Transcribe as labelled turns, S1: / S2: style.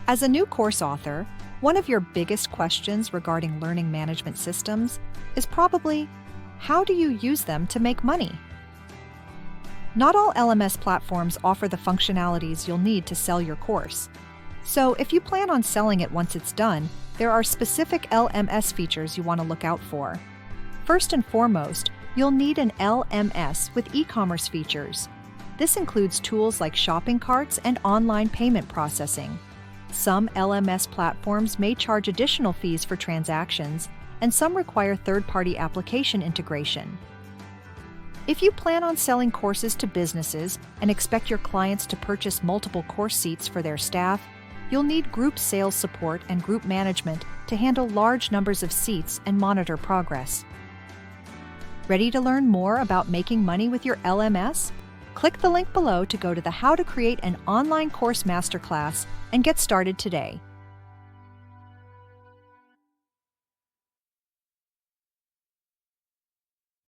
S1: As a new course author, one of your biggest questions regarding learning management systems is probably, how do you use them to make money? Not all LMS platforms offer the functionalities you'll need to sell your course. So if you plan on selling it once it's done, there are specific LMS features you want to look out for. First and foremost, you'll need an LMS with e-commerce features. This includes tools like shopping carts and online payment processing. Some LMS platforms may charge additional fees for transactions, and some require third-party application integration. If you plan on selling courses to businesses and expect your clients to purchase multiple course seats for their staff, you'll need group sales support and group management to handle large numbers of seats and monitor progress. Ready to learn more about making money with your LMS? Click the link below to go to the How to Create an Online Course Masterclass and get started today.